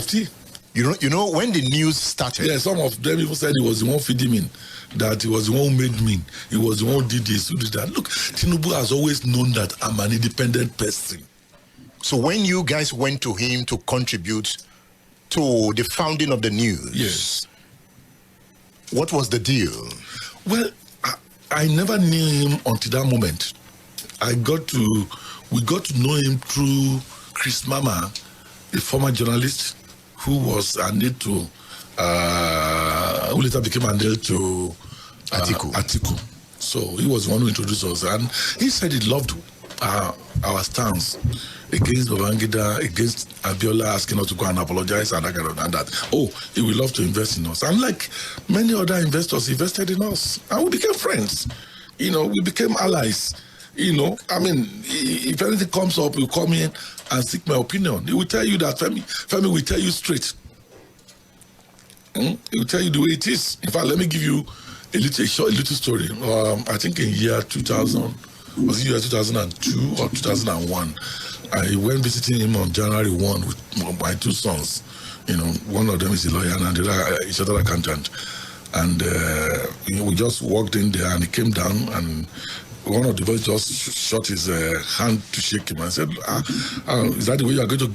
FT. You know, when the news started... Yeah, some of them even said he was the one feeding me, that he was the one who made me, he was the one who did this, who did that. Look, Tinubu has always known that I'm an independent person. So when you guys went to him to contribute to the founding of the news... Yes. What was the deal? Well, I never knew him until that moment. We got to know him through Chris Mama, a former journalist who was nailed to, who later became nailed to Atiku. So he was the one who introduced us, and he said he loved our stance against Babangida, against Abiola, asking us to go and apologize and that kind of that. Oh, he would love to invest in us. And like many other investors, he invested in us, and we became friends. You know, we became allies. You know, I mean, if anything comes up, he'll come in and seek my opinion. He will tell you that Femi will tell you straight. He will tell you the way it is. In fact, let me give you a little story. I think in year 2000, was it year 2002 or 2001? I went visiting him on January 1 with my two sons. You know, one of them is a lawyer and the other is another accountant. And we just walked in there, and he came down, and one of the boys just shot his hand to shake him and said, is that the way you are going to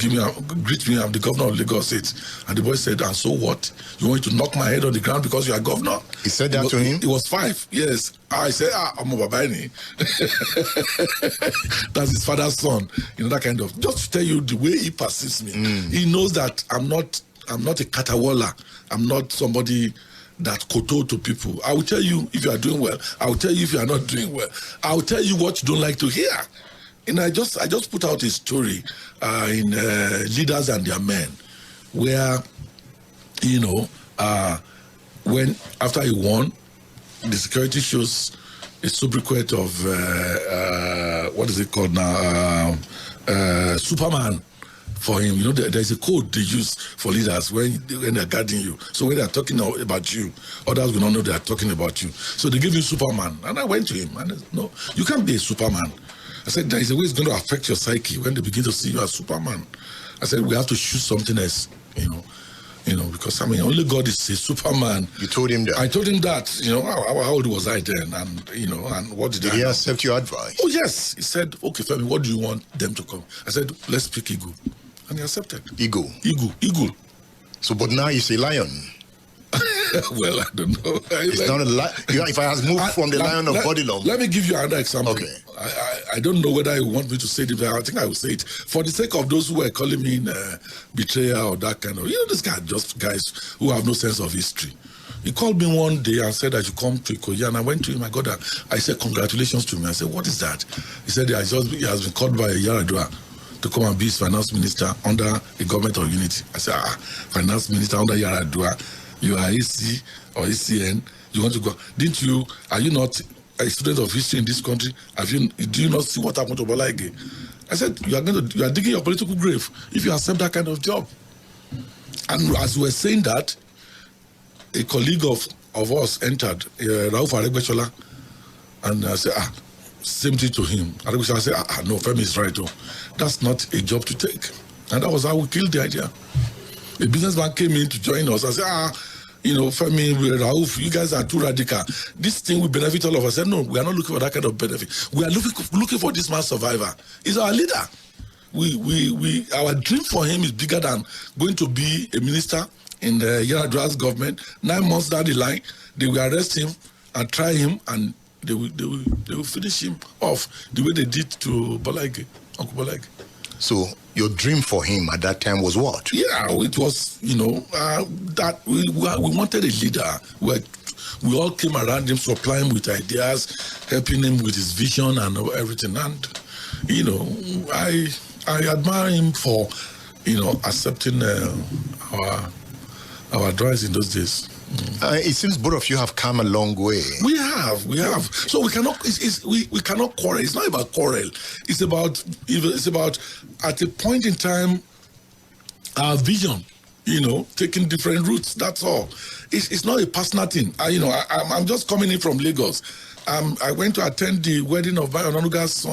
greet me? I'm the governor of Lagos State. And the boy said, and so what? You want to knock my head on the ground because you are governor? He said that to him? He was 5, yes. I said, I'm a Babaini. That's his father's son. You know, that kind of, just to tell you the way he perceives me. He knows that I'm not a catawalla. I'm not somebody that koto to people. I will tell you if you are doing well. I will tell you if you are not doing well. I will tell you what you don't like to hear. And I just put out a story in Leaders and Their Men, where, you know, when after he won, the security shows a sobriquet of what is it called now? Superman. For him, you know, there's a code they use for leaders when they're guarding you. So when they're talking about you, others will not know they're talking about you. So they give you Superman. And I went to him and I said, no, you can't be a Superman. I said, there is a way it's going to affect your psyche when they begin to see you as Superman. I said, we have to choose something else, you know, because I mean, only God is a Superman. You told him that? I told him that, you know, how old was I then? And, you know, and what did he accept your advice? Oh, yes. He said, okay, Femi, what do you want them to come? I said, let's pick Eagle. And he accepted. Eagle. So, but now he's a lion. Well, I don't know. It's not a lion. If I has moved from the lion of Bodilum. Let me give you another example. Okay. I don't know whether you want me to say it, but I think I will say it. For the sake of those who were calling me betrayer or that kind of, you know, this guy just guys who have no sense of history. He called me one day and said I should come to Ikoyi, and I went to him. I said, congratulations to him. I said, what is that? He said he has been called by a Yaradua to come and be his finance minister under a government of unity. I said, finance minister under Yaradua, you are AC or ACN, you want to go. Are you not a student of history in this country? Do you not see what happened to Bolaige? I said, you are digging your political grave if you accept that kind of job. And as we were saying that, a colleague of us entered, Rauf Aregbesola, and I said, same thing to him. Aregbesola said, no, Femi is right. Oh. That's not a job to take. And that was how we killed the idea. A businessman came in to join us. I said, you know, Femi, Rauf, you guys are too radical. This thing will benefit all of us. I said, no, we are not looking for that kind of benefit. We are looking for this man's survivor. He's our leader. Our dream for him is bigger than going to be a minister in the Yaradua's government. 9 months down the line, they will arrest him and try him, and they will finish him off the way they did to Uncle Bolaige. So your dream for him at that time was what? Yeah, it was, you know, that we wanted a leader. We all came around him, supplying him with ideas, helping him with his vision and everything. And, you know, I admire him for, you know, accepting our advice in those days. It seems both of you have come a long way. We have. So we cannot. We cannot quarrel. It's not about quarrel. It's about at a point in time, our vision. You know, taking different routes. That's all. It's not a personal thing. I'm just coming in from Lagos I went to attend the wedding of Bayo Onanuga's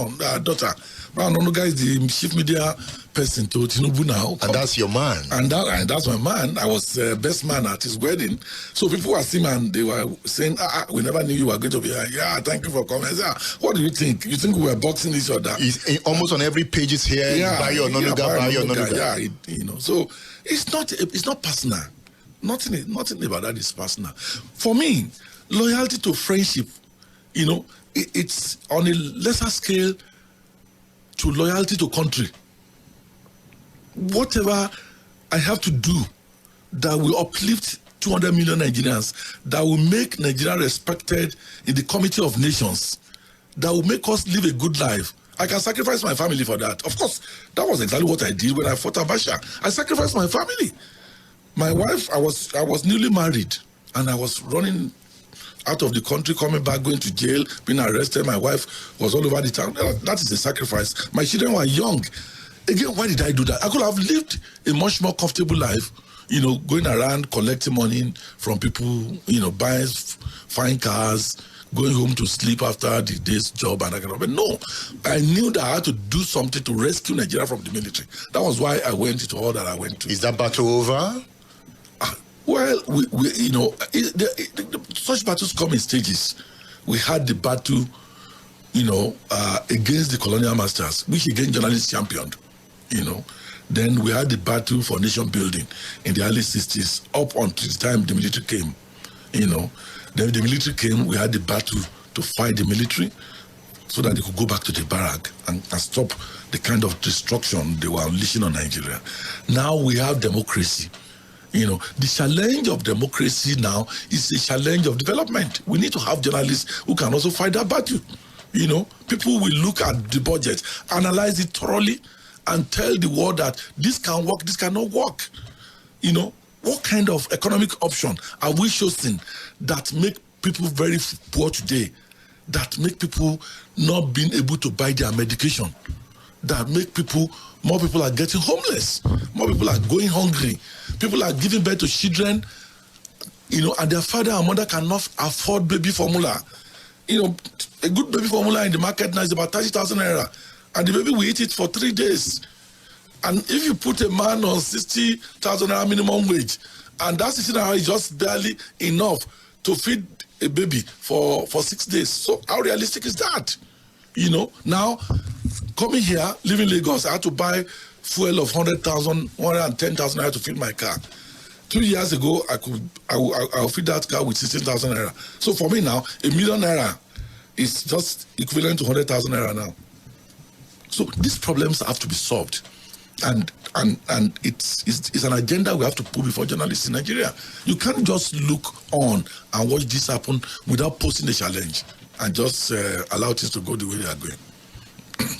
daughter. Bayo Onanuga is the chief media person to Tinubu now. And that's your man. And that's my man. I was best man at his wedding. So people were seeing and they were saying, we never knew you were going to be here. Yeah, thank you for coming. I said, what do you think? You think we were boxing each other? Almost on every page is here. Yeah, Bayo Onanuga, Bayo Onanuga. Yeah, so it's not personal. Nothing about that is personal. For me, loyalty to friendship, it's on a lesser scale to loyalty to country. Whatever I have to do that will uplift 200 million Nigerians, that will make Nigeria respected in the Committee of Nations, that will make us live a good life. I can sacrifice my family for that. Of course, that was exactly what I did when I fought Abacha. I sacrificed my family. My wife, I was newly married, and I was running out of the country, coming back, going to jail, being arrested. My wife was all over the town. That is a sacrifice. My children were young. Again, why did I do that? I could have lived a much more comfortable life, going around collecting money from people, buying fine cars, going home to sleep after the day's job and that kind of. But no, I knew that I had to do something to rescue Nigeria from the military. That was why I went into all that I went to. Is that battle over? Well, such battles come in stages. We had the battle, against the colonial masters, which again journalists championed, Then we had the battle for nation building in the early 60s, up until the time the military came, Then the military came, we had the battle to fight the military so that they could go back to the barrack and stop the kind of destruction they were unleashing on Nigeria. Now we have democracy. The challenge of democracy now is a challenge of development. We need to have journalists who can also fight that battle. People will look at the budget, analyze it thoroughly, and tell the world that this can work, this cannot work. What kind of economic option are we choosing that make people very poor today, that make people not being able to buy their medication, that make more people are getting homeless, more people are going hungry, people are giving birth to children, and their father and mother cannot afford baby formula. A good baby formula in the market now is about 30,000 naira, and the baby will eat it for 3 days. And if you put a man on 60,000 naira minimum wage, and that 60 naira is just barely enough to feed a baby for 6 days. So how realistic is that? Now coming here, living in Lagos, I had to buy fuel of 100,000, 110,000 naira to fill my car. 2 years ago, I'll feed that car with 16,000 naira. So for me now, $1 million naira is just equivalent to 100,000 naira now. So these problems have to be solved. And it's an agenda we have to put before journalists in Nigeria. You can't just look on and watch this happen without posing a challenge and just allow things to go the way they are going.